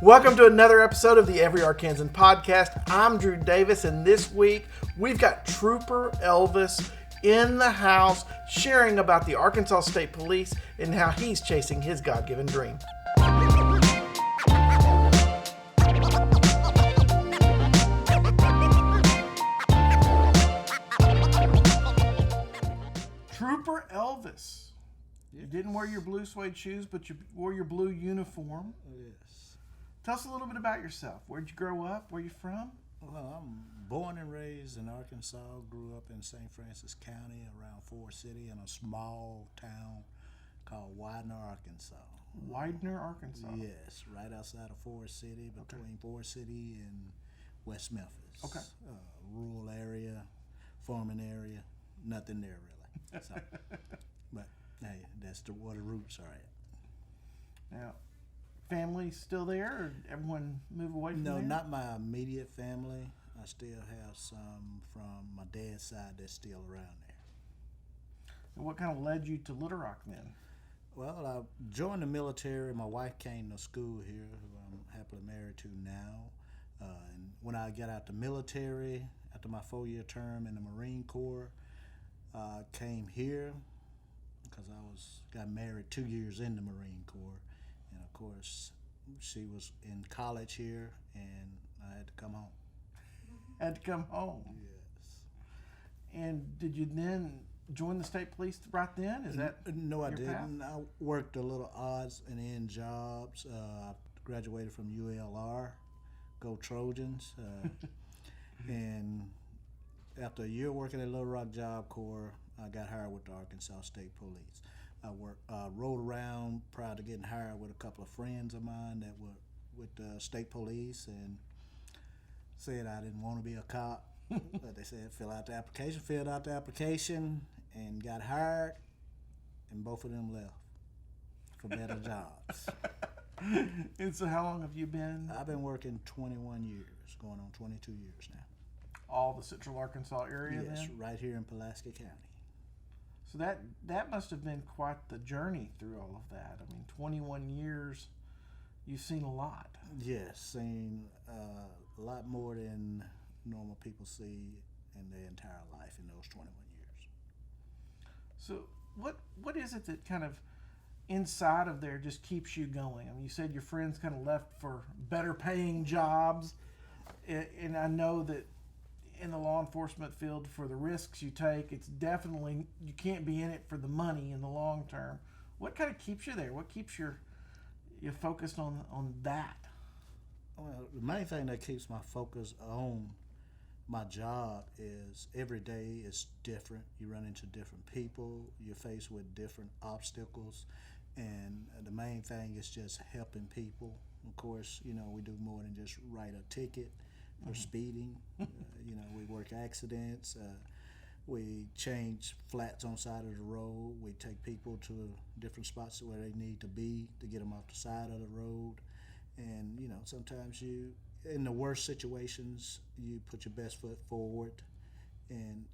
Welcome to another episode of the Every Arkansan Podcast. I'm Drew Davis, and this week we've got Trooper Elvis in the house sharing about the Arkansas State Police and how he's chasing his God-given dream. Trooper Elvis. You didn't wear your blue suede shoes, but you wore your blue uniform. Yes. Tell us a little bit about yourself. Where'd you grow up? Where you from? Well, I'm born and raised in Arkansas. Grew up in St. Francis County around Forest City in a small town called Widener, Arkansas. Widener, Arkansas? Yes, right outside of Forest City, between Forest City and West Memphis. Okay. Rural area, farming area, nothing there really. So, but hey, that's where the roots are at. Now, family still there, or everyone move away from No, there? not my immediate family. I still have some from my dad's side that's still around there. And what kind of led you to Little Rock then? Well, I joined the military. My wife came to school here, who I'm happily married to now. And when I got out the military, after my 4-year term in the Marine Corps, I came here because I got married 2 years in the Marine Corps. And of course, she was in college here, and I had to come home. Had to come home. Yes. And did you then join the state police right then? Is that No, I your didn't. path? I worked a little odds and end jobs. I graduated from ULR, go Trojans. And after a year working at Little Rock Job Corps, I got hired with the Arkansas State Police. I rode around prior to getting hired with a couple of friends of mine that were with the state police and said I didn't want to be a cop. But they said filled out the application, and got hired, and both of them left for better jobs. And so how long have you been? I've been working 21 years, going on 22 years now. All the Central Arkansas area Yes, then? right here in Pulaski County. So that must have been quite the journey through all of that. I mean, 21 years, you've seen a lot. Yes, seen a lot more than normal people see in their entire life in those 21 years. So what is it that kind of inside of there just keeps you going? I mean, you said your friends kind of left for better paying jobs, and I know that in the law enforcement field, for the risks you take, it's definitely, you can't be in it for the money in the long term. What kind of keeps you there? What keeps you focused on that? Well, the main thing that keeps my focus on my job is every day is different. You run into different people, you're faced with different obstacles, and the main thing is just helping people. Of course, we do more than just write a ticket for speeding. We work accidents. We change flats on side of the road. We take people to different spots where they need to be to get them off the side of the road. And, sometimes in the worst situations, you put your best foot forward and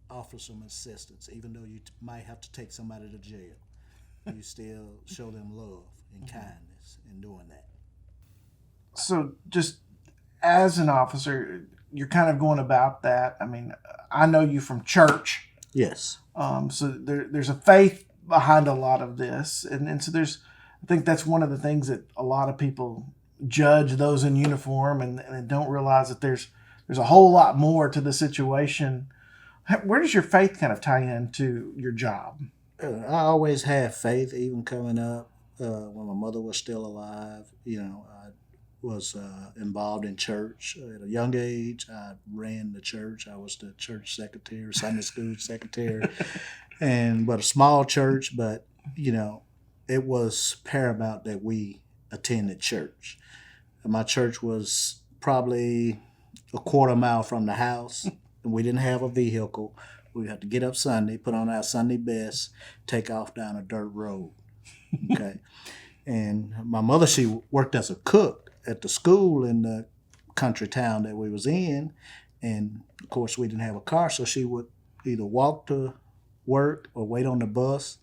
offer some assistance. Even though you might have to take somebody to jail, you still show them love and kindness in doing that. So just as an officer, you're kind of going about that. I mean, I know you from church. Yes. So there's a faith behind a lot of this. And so I think that's one of the things that a lot of people judge those in uniform and don't realize that there's a whole lot more to the situation. Where does your faith kind of tie into your job? I always had faith, even coming up when my mother was still alive. I was involved in church at a young age. I ran the church. I was the church secretary, Sunday school secretary, but a small church. But it was paramount that we attended church. And my church was probably a quarter mile from the house, and we didn't have a vehicle. We had to get up Sunday, put on our Sunday best, take off down a dirt road. Okay, and my mother, she worked as a cook at the school in the country town that we was in, and of course we didn't have a car, so she would either walk to work or wait on the bus.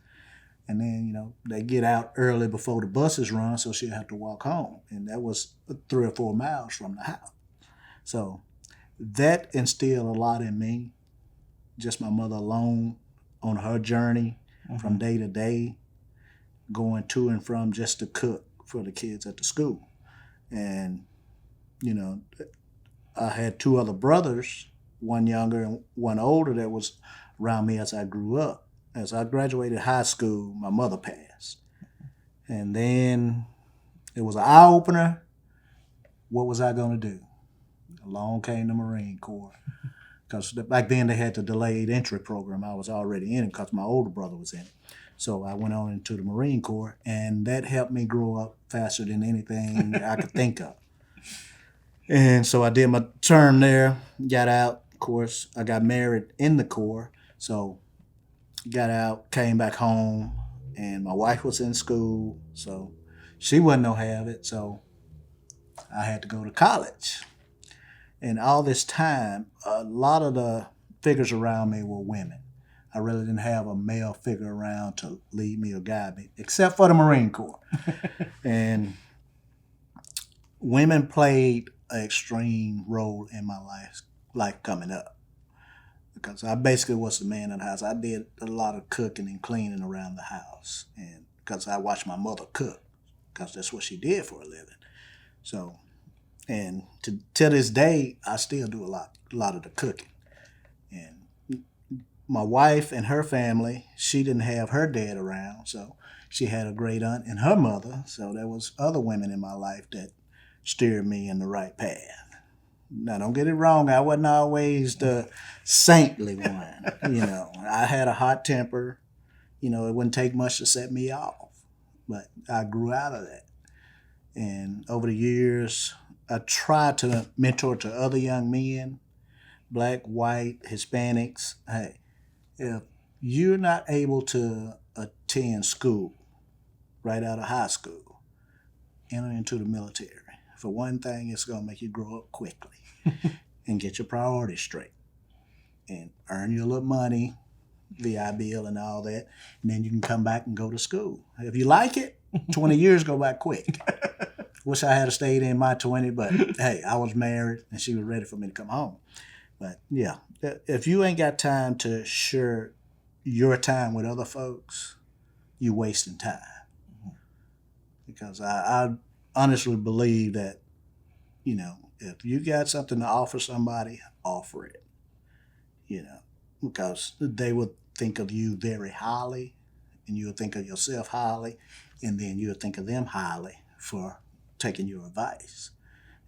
And then, they get out early before the buses run, so she'll have to walk home. And that was 3 or 4 miles from the house. So that instilled a lot in me. Just my mother alone on her journey from day to day, going to and from just to cook for the kids at the school. And, I had 2 other brothers, one younger and one older, that was around me as I grew up. As I graduated high school, my mother passed. And then it was an eye-opener. What was I going to do? Along came the Marine Corps. Because back then they had the delayed entry program. I was already in it because my older brother was in it. So I went on into the Marine Corps, and that helped me grow up faster than anything I could think of. And so I did my term there, got out. Of course, I got married in the Corps. So got out, came back home, and my wife was in school, so she wasn't no have it, so I had to go to college. And all this time, a lot of the figures around me were women. I really didn't have a male figure around to lead me or guide me, except for the Marine Corps. And women played an extreme role in my life coming up. Because I basically was the man in the house. I did a lot of cooking and cleaning around the house, and because I watched my mother cook, because that's what she did for a living. So, and to this day, I still do a lot of the cooking. And my wife and her family, she didn't have her dad around, so she had a great aunt and her mother. So there was other women in my life that steered me in the right path. Now, don't get it wrong. I wasn't always the saintly one. I had a hot temper. It wouldn't take much to set me off. But I grew out of that. And over the years, I tried to mentor to other young men, black, white, Hispanics. Hey, if you're not able to attend school right out of high school, enter into the military. For one thing, it's going to make you grow up quickly and get your priorities straight and earn your little money, VI bill and all that. And then you can come back and go to school. If you like it, 20 years go by quick. Wish I had stayed in my 20, but hey, I was married and she was ready for me to come home. But yeah, if you ain't got time to share your time with other folks, you're wasting time. Because I honestly believe that, if you got something to offer somebody, offer it. Because they will think of you very highly, and you'll think of yourself highly, and then you'll think of them highly for taking your advice.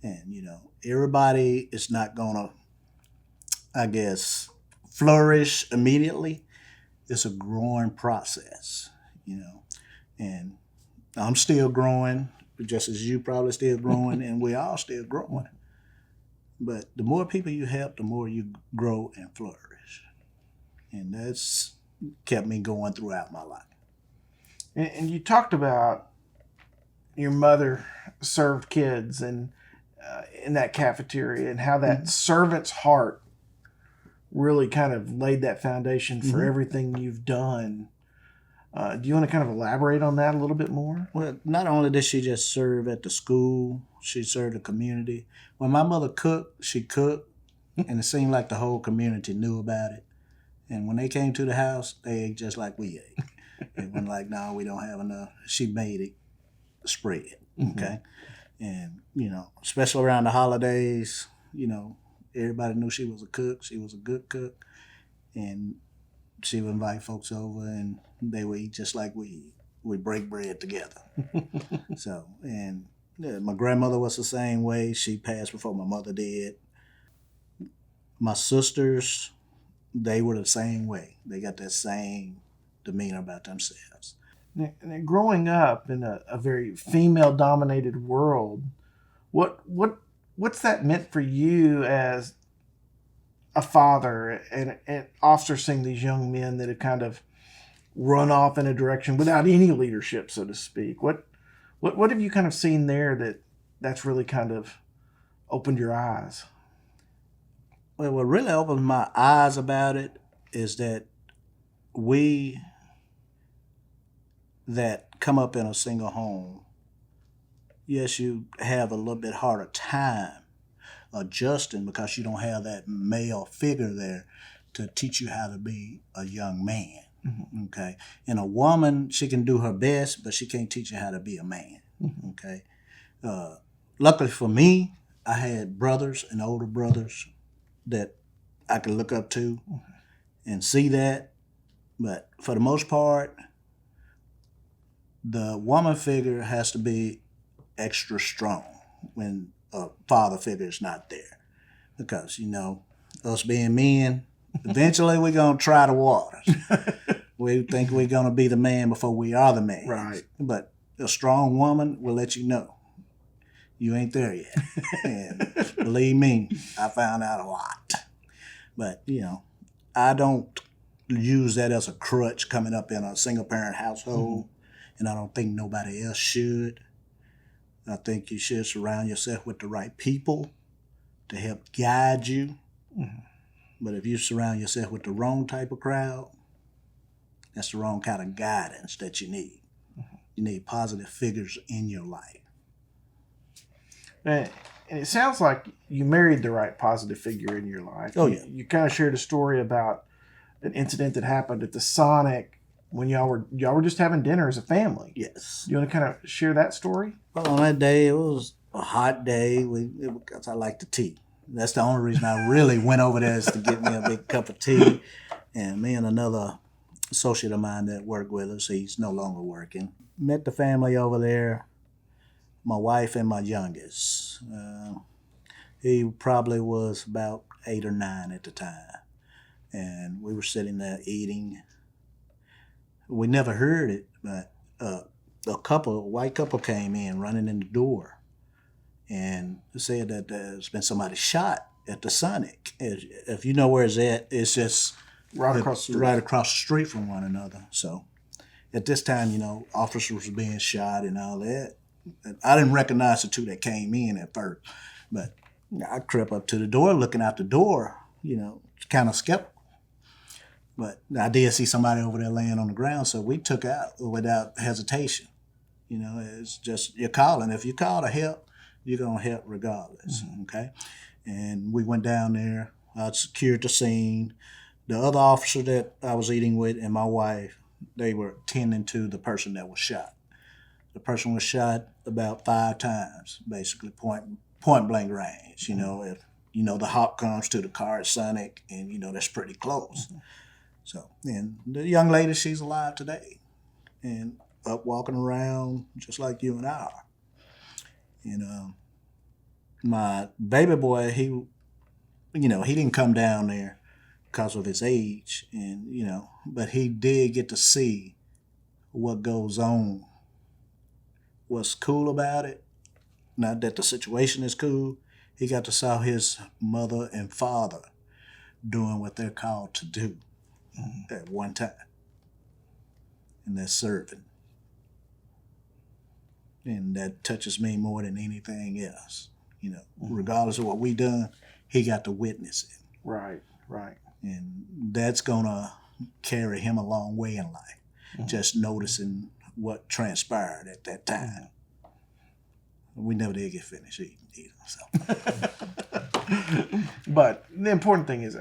And, everybody is not going to, I guess, flourish immediately. It's a growing process, and I'm still growing, just as you probably still growing, and we all still growing. But the more people you help, the more you grow and flourish. And that's kept me going throughout my life. And you talked about your mother served kids and in that cafeteria, and how that servant's heart really kind of laid that foundation for everything you've done. Do you want to kind of elaborate on that a little bit more? Well, not only did she just serve at the school, she served the community. When my mother cooked, she cooked, and it seemed like the whole community knew about it. And when they came to the house, they ate just like we ate. It wasn't like, no, we don't have enough. She made it spread, okay? And, especially around the holidays, everybody knew she was a cook. She was a good cook. And she would invite folks over, and they would eat just like we eat. We break bread together. So, and my grandmother was the same way. She passed before my mother did. My sisters, they were the same way. They got that same demeanor about themselves. And growing up in a very female-dominated world, what's that meant for you as a father and officer, seeing these young men that have kind of run off in a direction without any leadership, so to speak? What have you kind of seen there that's really kind of opened your eyes? Well, what really opened my eyes about it is that we that come up in a single home, yes, you have a little bit harder time adjusting because you don't have that male figure there to teach you how to be a young man. Mm-hmm. Okay. And a woman, she can do her best, but she can't teach you how to be a man. Mm-hmm. Okay. Luckily for me, I had brothers and older brothers that I could look up to and see that. But for the most part, the woman figure has to be extra strong when a father figure is not there. Because, us being men, eventually we're going to try the waters. We think we're going to be the man before we are the man. Right. But a strong woman will let you know you ain't there yet. And believe me, I found out a lot. But, I don't use that as a crutch coming up in a single parent household. And I don't think nobody else should. I think you should surround yourself with the right people to help guide you. Mm-hmm. But if you surround yourself with the wrong type of crowd, that's the wrong kind of guidance that you need. Mm-hmm. You need positive figures in your life. And it sounds like you married the right positive figure in your life. Oh, yeah. You kind of shared a story about an incident that happened at the Sonic when y'all were just having dinner as a family. Yes. You want to kind of share that story? Well, on that day, it was a hot day because I like the tea. That's the only reason I really went over there is to get me a big cup of tea. And me and another associate of mine that worked with us, he's no longer working. Met the family over there, my wife and my youngest. He probably was about 8 or 9 at the time. And we were sitting there eating. We never heard it, but a white couple came in running in the door and said that there's been somebody shot at the Sonic. If you know where it's at, it's just Right across the street. Right across the street from one another. So at this time, officers were being shot and all that. And I didn't recognize the two that came in at first, but I crept up to the door, looking out the door, kind of skeptical. But I did see somebody over there laying on the ground, so we took out without hesitation. It's just you're calling. If you call to help, you're going to help regardless, okay? And we went down there. I secured the scene. The other officer that I was eating with and my wife, they were tending to the person that was shot. The person was shot about 5 times, basically point blank range. If the hawk comes to the car at Sonic, and that's pretty close. So, and the young lady, she's alive today and up walking around just like you and I are. My baby boy, he didn't come down there because of his age, but he did get to see what goes on. What's cool about it, not that the situation is cool, he got to saw his mother and father doing what they're called to do. At one time, and that's serving, and that touches me more than anything else. Regardless of what we done, he got to witness it. Right, and that's gonna carry him a long way in life. Just noticing what transpired at that time. We never did get finished eating either. So, but the important thing is,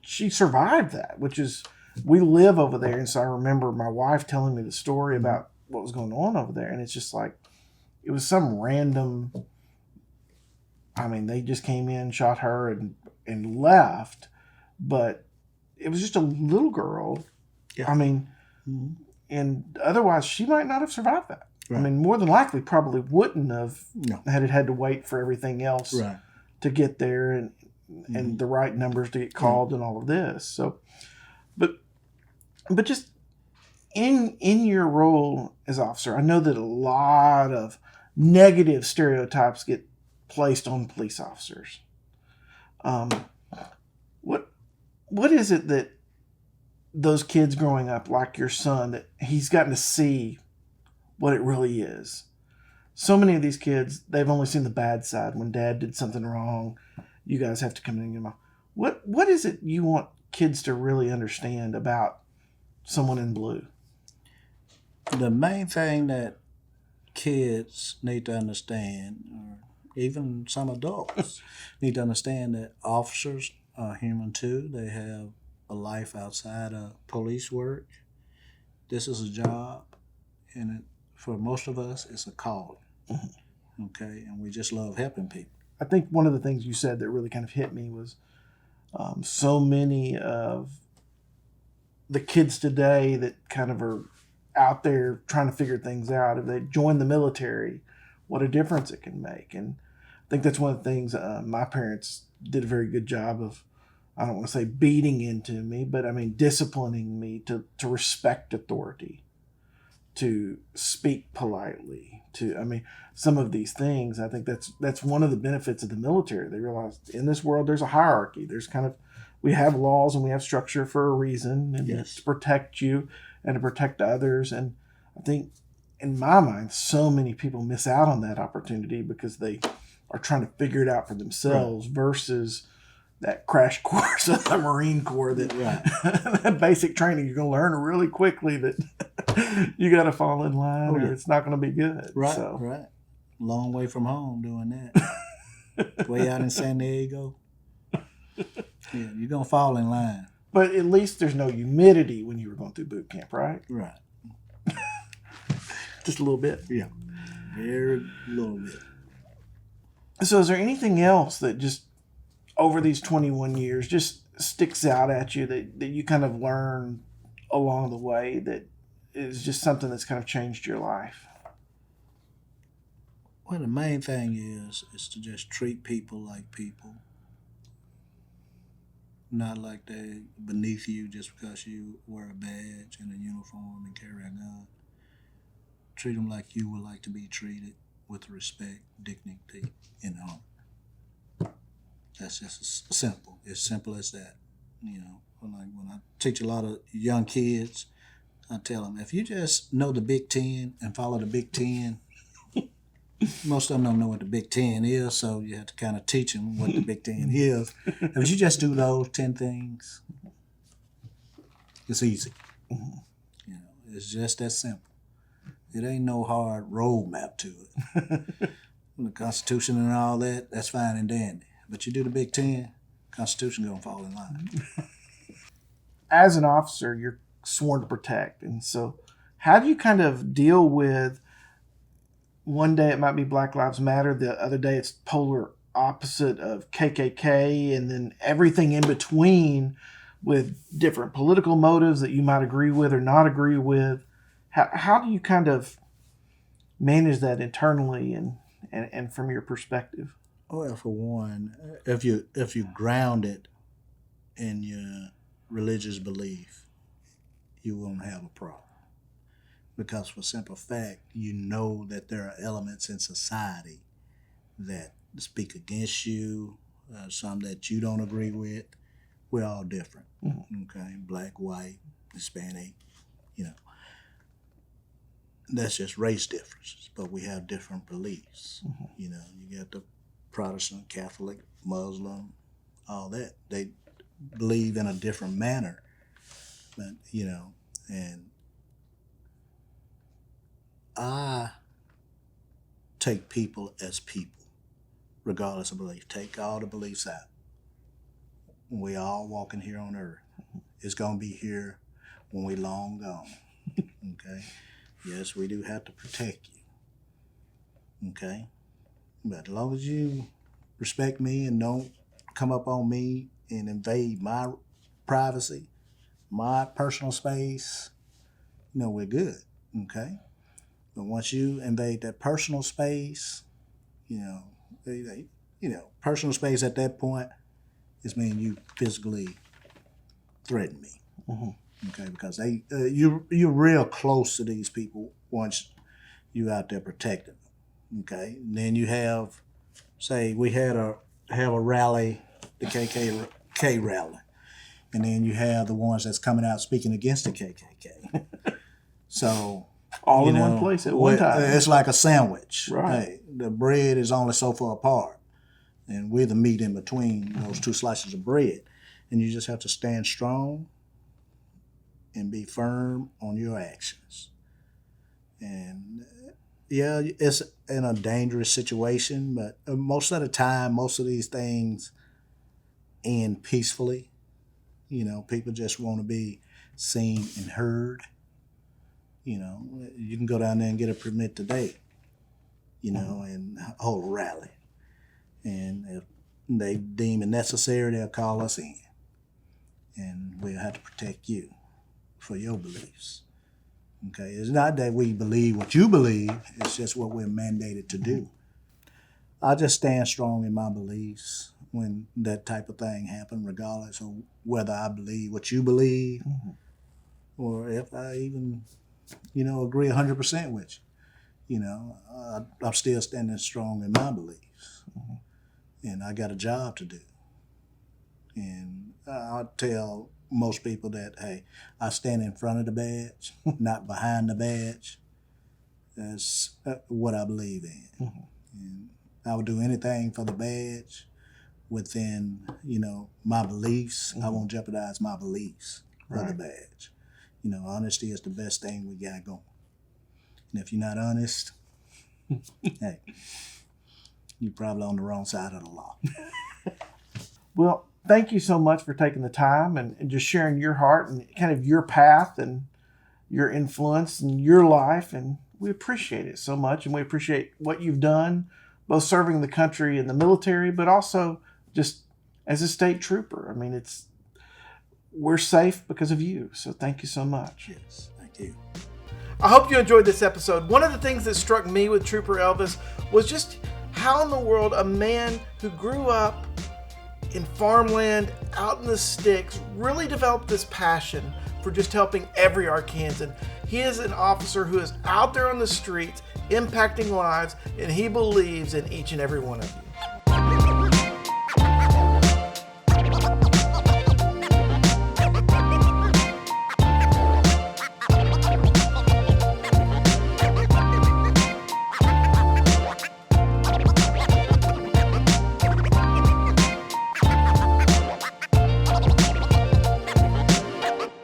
she survived that, which is, we live over there. And so I remember my wife telling me the story about what was going on over there. And it's just like, it was some random, they just came in, shot her and left. But it was just a little girl. Yeah. And otherwise she might not have survived that. Right. More than likely probably wouldn't have had to wait for everything else to get there and the right numbers to get called and all of this. So, but just in your role as officer, I know that a lot of negative stereotypes get placed on police officers. What is it that those kids growing up, like your son, that he's gotten to see what it really is? So many of these kids, they've only seen the bad side. When dad did something wrong, you guys have to come in and get them off. What is it you want kids to really understand about someone in blue? The main thing that kids need to understand, or even some adults need to understand, that officers are human too. They have a life outside of police work. This is a job, and for most of us, it's a calling. Okay, and we just love helping people. I think one of the things you said that really kind of hit me was so many of the kids today that kind of are out there trying to figure things out. If they join the military, what a difference it can make. And I think that's one of the things my parents did a very good job of. I don't want to say beating into me, but I mean disciplining me to respect authority, to speak politely, some of these things. I think that's one of the benefits of the military. They realize in this world there's a hierarchy. There's we have laws and we have structure for a reason, and Yes. to protect you and to protect others. And I think in my mind, so many people miss out on that opportunity because they are trying to figure it out for themselves versus that crash course of the Marine Corps, that that basic training. You're going to learn really quickly that you got to fall in line or it's not going to be good. Right. Long way from home doing that. Way out in San Diego. Yeah, you're going to fall in line. But at least there's no humidity when you were going through boot camp, right? Right. Just a little bit. Yeah. Very little bit. So is there anything else that just over these 21 years just sticks out at you that you kind of learn along the way that is just something that's kind of changed your life? Well, the main thing is to just treat people like people. Not like they're beneath you just because you wear a badge and a uniform and carry a gun. Treat them like you would like to be treated, with respect, dignity, and honor. That's just simple. As simple as that. You know, like when I teach a lot of young kids, I tell them, if you just know the Big Ten and follow the Big Ten, most of them don't know what the Big Ten is, so you have to kind of teach them what the Big Ten is. If you just do those 10 things, it's easy. You know, it's just that simple. It ain't no hard roadmap to it. The Constitution and all that, that's fine and dandy. But you do the Big Ten, Constitution gonna fall in line. As an officer, you're sworn to protect, and so how do you kind of deal with, one day it might be Black Lives Matter, the other day it's polar opposite of KKK, and then everything in between with different political motives that you might agree with or not agree with? How do you kind of manage that internally and from your perspective? Well, for one, if you ground it in your religious belief, you won't have a problem. Because for simple fact, you know that there are elements in society that speak against you, some that you don't agree with. We're all different. Okay, black, white, Hispanic, you know. That's just race differences, but we have different beliefs. You know, you got the Protestant, Catholic, Muslim, all that. They believe in a different manner, but you know, and I take people as people, regardless of belief. Take all the beliefs out. We all walking here on earth. It's gonna be here when we long gone. Okay. Yes, we do have to protect you. Okay. But as long as you respect me and don't come up on me and invade my privacy, my personal space, you know, we're good. Okay. But once you invade that personal space, you know, personal space at that point is mean you physically threaten me. Okay, because you're real close to these people once you out there protecting them. Okay, and then you have, say, we have a rally, the KKK rally, and then you have the ones that's coming out speaking against the KKK. So all in one place at one time. It's like a sandwich. Right. Hey, the bread is only so far apart, and we're the meat in between those two slices of bread, and you just have to stand strong and be firm on your actions. And yeah, it's in a dangerous situation, but most of the time, most of these things end peacefully. You know, people just want to be seen and heard. You know, you can go down there and get a permit today, you know, and hold a rally. And if they deem it necessary, they'll call us in. And we'll have to protect you for your beliefs. Okay, it's not that we believe what you believe, it's just what we're mandated to do. I just stand strong in my beliefs when that type of thing happens, regardless of whether I believe what you believe or if I even, you know, agree 100% with you. You know, I'm still standing strong in my beliefs. And I got a job to do. And I'll tell most people that, hey, I stand in front of the badge, not behind the badge. That's what I believe in. And I would do anything for the badge within, you know, my beliefs. I won't jeopardize my beliefs for the badge. You know, honesty is the best thing we got going. And if you're not honest, hey, you're probably on the wrong side of the law. Well, thank you so much for taking the time and just sharing your heart and kind of your path and your influence and your life. And we appreciate it so much. And we appreciate what you've done, both serving the country in the military, but also just as a state trooper. I mean, we're safe because of you. So thank you so much. Yes, thank you. I hope you enjoyed this episode. One of the things that struck me with Trooper Elvis was just how in the world a man who grew up in farmland, out in the sticks, really developed this passion for just helping every Arkansan. He is an officer who is out there on the streets, impacting lives, and he believes in each and every one of you.